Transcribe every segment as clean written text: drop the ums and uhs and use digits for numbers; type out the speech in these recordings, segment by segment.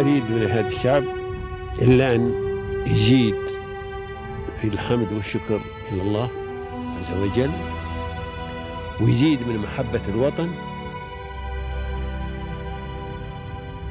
أريد من هذا الشعب إلا أن يزيد في الحمد والشكر إلى الله عز وجل، ويزيد من محبة الوطن،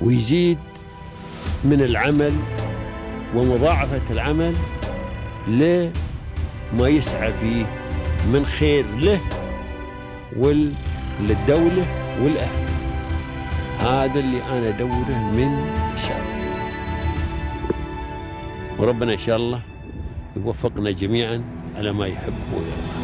ويزيد من العمل ومضاعفة العمل لما يسعى فيه من خير له وللدولة والأهل. هذا اللي أنا أدوره من الشعب، وربنا إن شاء الله يوفقنا جميعا على ما يحب ويرضى.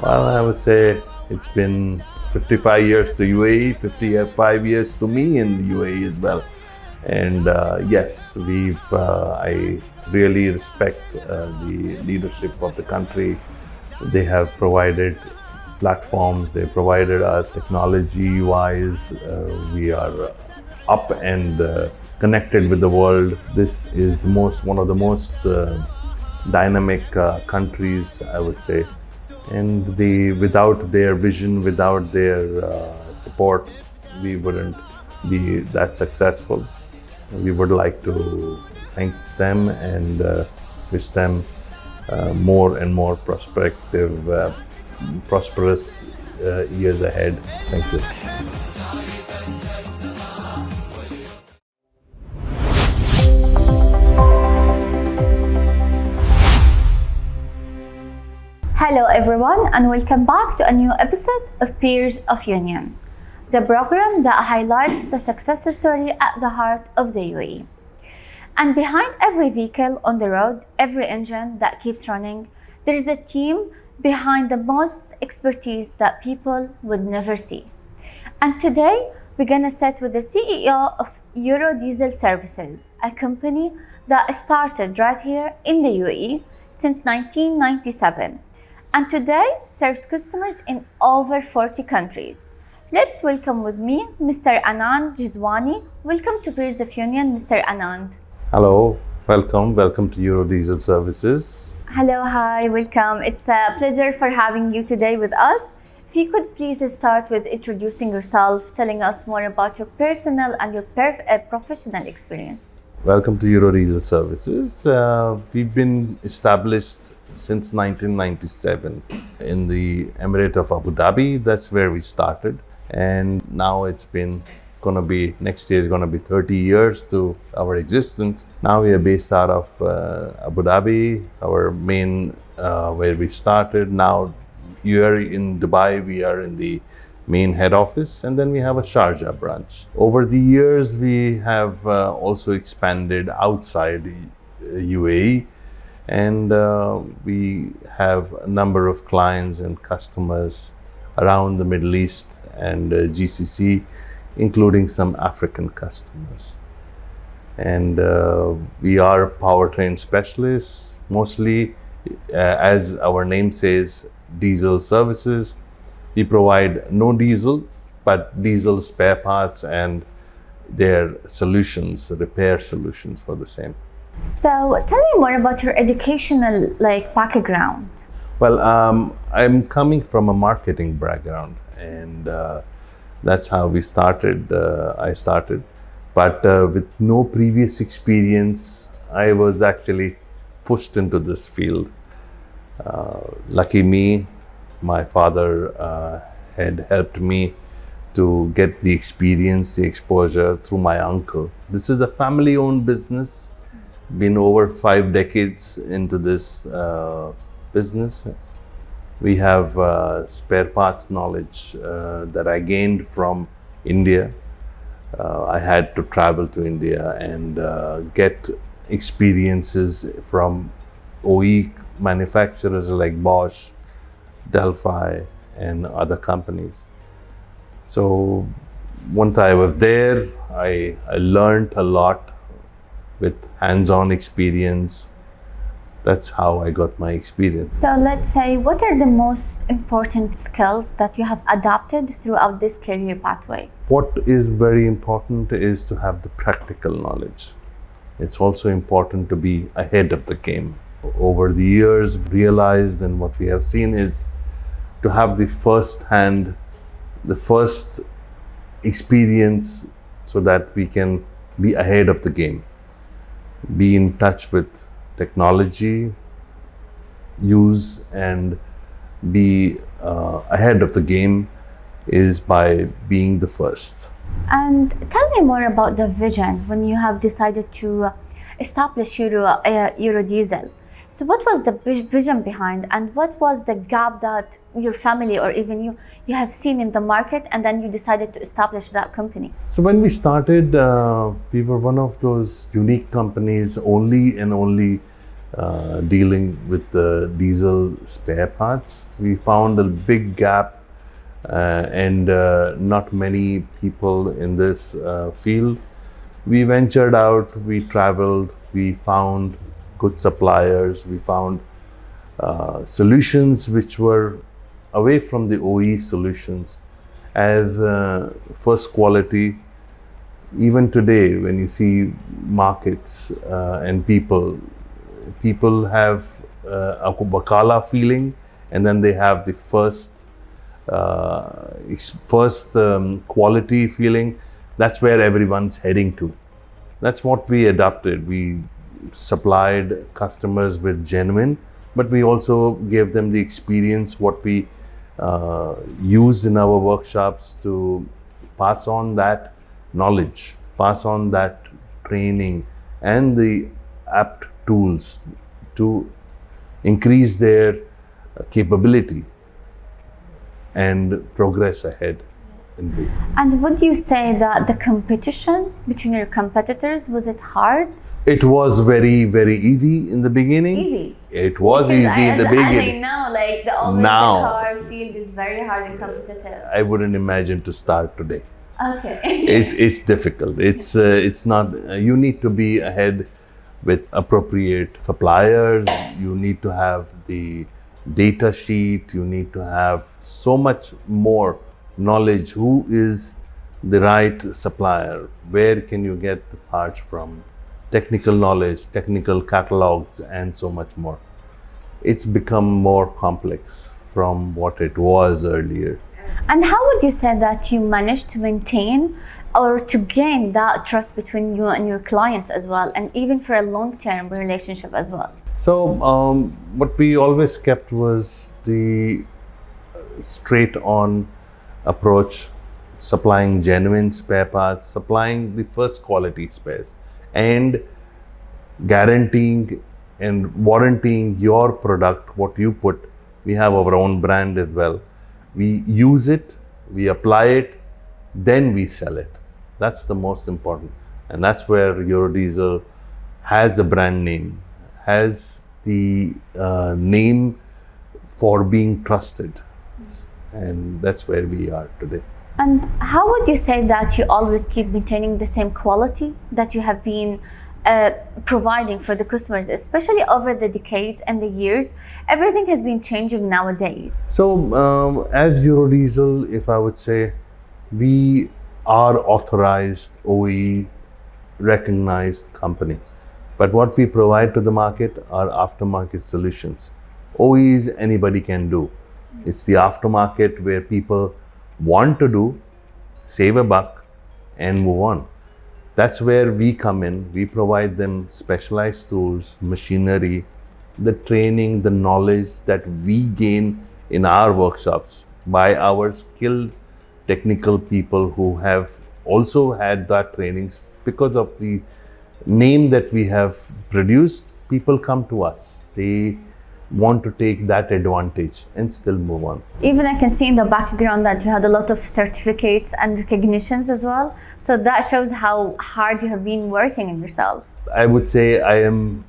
Well, I would say it's been 55 years to UAE, 55 years to me in the UAE as well. And yes, I really respect the leadership of the country. They have provided platforms, they provided us technology-wise. We are up and connected with the world. This is one of the most dynamic countries, I would say. And without their vision, without their support, we wouldn't be that successful. We would like to thank them and wish them more and more prosperous years ahead. Thank you. Hello everyone, and welcome back to a new episode of Peers of Union, the program that highlights the success story at the heart of the UAE. And behind every vehicle on the road, every engine that keeps running, there is a team behind the most expertise that people would never see. And today, we're gonna sit with the CEO of Eurodiesel Services, a company that started right here in the UAE since 1997. And today serves customers in over 40 countries. Let's welcome with me Mr. Anand Jeswani. Welcome to Peers of Union, Mr. Anand. Hello, welcome to Eurodiesel Services. Hello, hi, welcome. It's a pleasure for having you today with us. If you could please start with introducing yourself, telling us more about your personal and your professional experience. Welcome to Eurodiesel Services. We've been established since 1997 in the Emirate of Abu Dhabi. That's where we started, and now next year is going to be 30 years to our existence. Now we are based out of Abu Dhabi, our main where we started. Now here in Dubai, we are in the main head office, and then we have a Sharjah branch. Over the years, we have also expanded outside UAE. And we have a number of clients and customers around the Middle East and GCC, including some African customers. And we are powertrain specialists, mostly, as our name says, diesel services. We provide no diesel, but diesel spare parts and their solutions, repair solutions for the same. So tell me more about your educational background. Well, I'm coming from a marketing background, and that's how I started. But with no previous experience, I was actually pushed into this field. Lucky me, my father had helped me to get the experience, the exposure through my uncle. This is a family-owned business. Been over 5 decades into this business. We have spare parts knowledge that I gained from India. I had to travel to India and get experiences from OE manufacturers like Bosch, Delphi, and other companies. So once I was there, I learned a lot with hands-on experience. That's how I got my experience. So let's say, what are the most important skills that you have adopted throughout this career pathway? What is very important is to have the practical knowledge. It's also important to be ahead of the game. Over the years, realized and what we have seen is to have the first experience so that we can be ahead of the game, be in touch with technology, use and be ahead of the game is by being the first. And tell me more about the vision when you have decided to establish Eurodiesel. So what was the vision behind, and what was the gap that your family or even you have seen in the market, and then you decided to establish that company? So when we started, we were one of those unique companies only dealing with the diesel spare parts. We found a big gap and not many people in this field. We ventured out, we traveled, we found good suppliers, we found solutions which were away from the OE solutions as first quality. Even today, when you see markets and people have a wakala feeling, and then they have the first quality feeling. That's where everyone's heading to. That's what we adopted. We supplied customers with genuine, but we also gave them the experience what we use in our workshops to pass on that knowledge, pass on that training and the apt tools to increase their capability and progress ahead in this. And would you say that the competition between your competitors, was it hard? It was very, very easy in the beginning. Easy. It was Because easy in the beginning. As I know, like the always Now, the car field is very hard and competitive. I wouldn't imagine to start today. Okay. It's difficult. It's not. You need to be ahead with appropriate suppliers. You need to have the data sheet. You need to have so much more knowledge. Who is the right supplier? Where can you get the parts from? Technical knowledge, technical catalogs, and so much more. It's become more complex from what it was earlier. And how would you say that you managed to maintain or to gain that trust between you and your clients as well, and even for a long-term relationship as well? So what we always kept was the straight-on approach, supplying genuine spare parts, supplying the first quality spares, and guaranteeing and warranting your product, what you put. We have our own brand as well. We use it, we apply it, then we sell it. That's the most important. And that's where Eurodiesel has the brand name, has the name for being trusted. And that's where we are today. And how would you say that you always keep maintaining the same quality that you have been providing for the customers, especially over the decades and the years? Everything has been changing nowadays. So as Eurodiesel, if I would say, we are authorized OE recognized company. But what we provide to the market are aftermarket solutions. OEs anybody can do. It's the aftermarket where people want to do, save a buck, and move on. That's where we come in. We provide them specialized tools, machinery, the training, the knowledge that we gain in our workshops by our skilled technical people who have also had that trainings. Because of the name that we have produced, people come to us. They want to take that advantage and still move on. Even I can see in the background that you had a lot of certificates and recognitions as well. So that shows how hard you have been working on yourself. I would say I am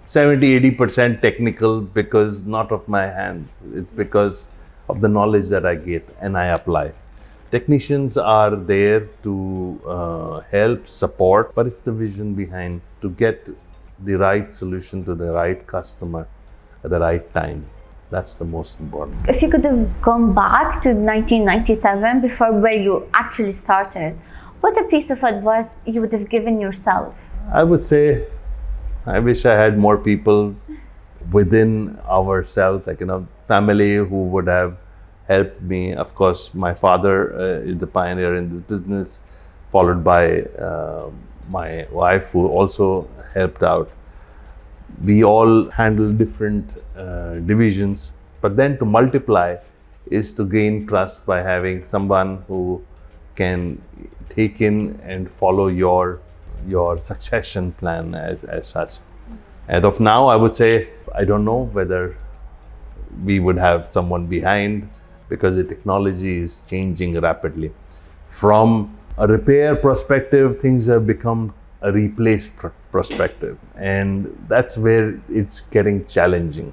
70-80% technical because not of my hands. It's because of the knowledge that I get and I apply. Technicians are there to help, support, but it's the vision behind to get the right solution to the right customer at the right time. That's the most important. If you could have gone back to 1997 before where you actually started, what a piece of advice you would have given yourself? I would say I wish I had more people within ourselves, like family who would have helped me. Of course, my father is the pioneer in this business, followed by my wife who also helped out. We all handle different divisions, but then to multiply is to gain trust by having someone who can take in and follow your succession plan as such. As of now, I would say I don't know whether we would have someone behind because the technology is changing rapidly. From a repair perspective, things have become a replace perspective, and that's where it's getting challenging.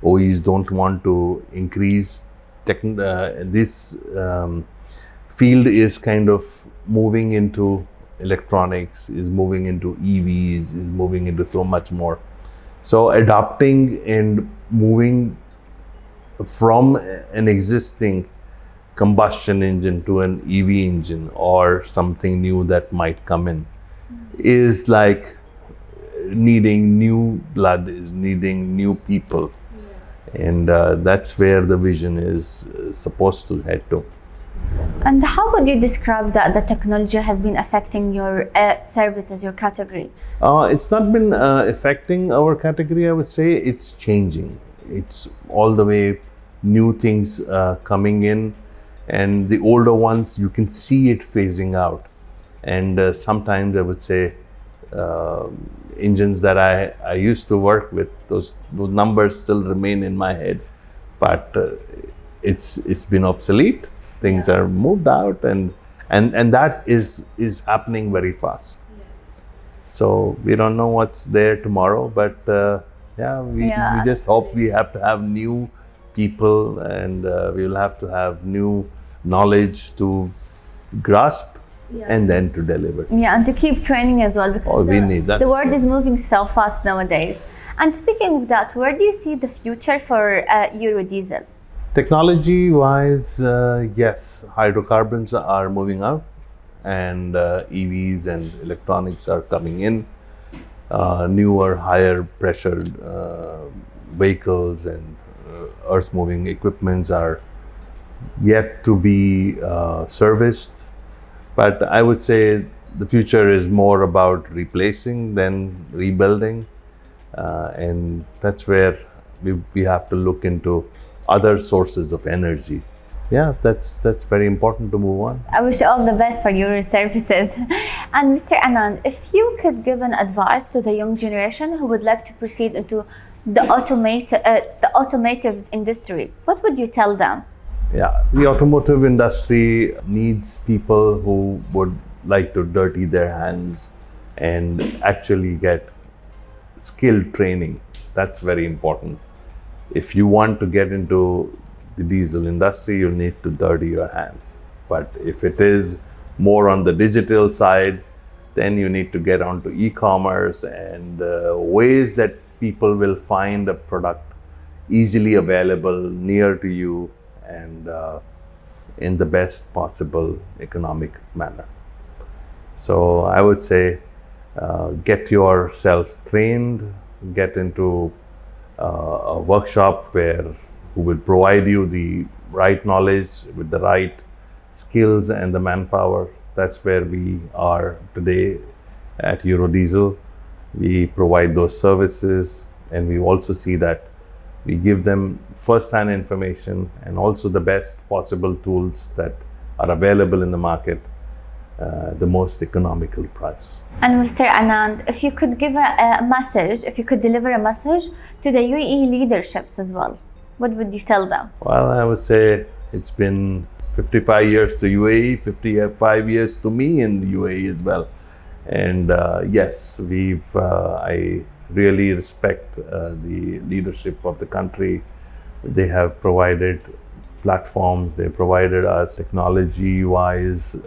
OEs don't want to increase this field is kind of moving into electronics, is moving into EVs, is moving into so much more. So adapting and moving from an existing combustion engine to an EV engine or something new that might come in is like needing new blood, is needing new people. And that's where the vision is supposed to head to. And how would you describe that the technology has been affecting your services, your category? It's not been affecting our category, I would say. It's changing. It's all the way new things coming in, and the older ones, you can see it phasing out. And sometimes I would say engines that I used to work with, those numbers still remain in my head, but it's been obsolete. Things are moved out, and that is happening very fast. Yes. So we don't know what's there tomorrow, but we just hope we have to have new people, and we will have to have new knowledge to grasp and then to deliver. Yeah, and to keep training as well, because we need that. The world is moving so fast nowadays. And speaking of that, where do you see the future for Eurodiesel? Technology-wise, yes, hydrocarbons are moving out, and EVs and electronics are coming in. Newer, higher pressure vehicles and earth-moving equipments are yet to be serviced. But I would say the future is more about replacing than rebuilding, and that's where we have to look into other sources of energy. Yeah, that's very important to move on. I wish you all the best for your services. And Mr. Anand, if you could give an advice to the young generation who would like to proceed into the automotive industry, what would you tell them? Yeah, the automotive industry needs people who would like to dirty their hands and actually get skilled training. That's very important. If you want to get into the diesel industry, you need to dirty your hands. But if it is more on the digital side, then you need to get onto e-commerce and ways that people will find a product easily available near to you and in the best possible economic manner. So I would say get yourself trained, get into a workshop who will provide you the right knowledge with the right skills and the manpower. That's where we are today at Eurodiesel. We provide those services, and we also see that we give them first-hand information and also the best possible tools that are available in the market the most economical price. And Mr. Anand, if you could give a message, if you could deliver a message to the UAE leaderships as well, what would you tell them? Well, I would say it's been 55 years to UAE, 55 years to me in the UAE as well. And yes, I really respect the leadership of the country. They have provided platforms, they provided us technology-wise.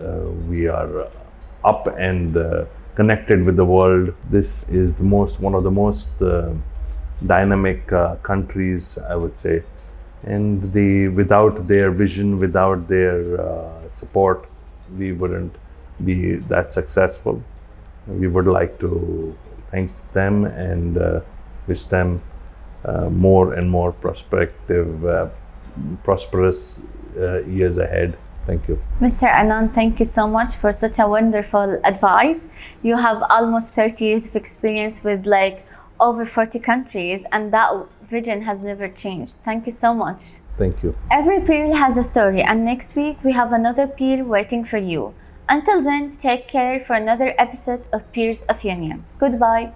We are up and connected with the world. This is one of the most dynamic countries, I would say. And without their vision, without their support, we wouldn't be that successful. We would like to thank them and wish them more and more prosperous years ahead. Thank you. Mr. Anand, thank you so much for such a wonderful advice. You have almost 30 years of experience with over 40 countries, and that vision has never changed. Thank you so much. Thank you. Every pearl has a story, and next week we have another pearl waiting for you. Until then, take care for another episode of Peers of Union. Goodbye.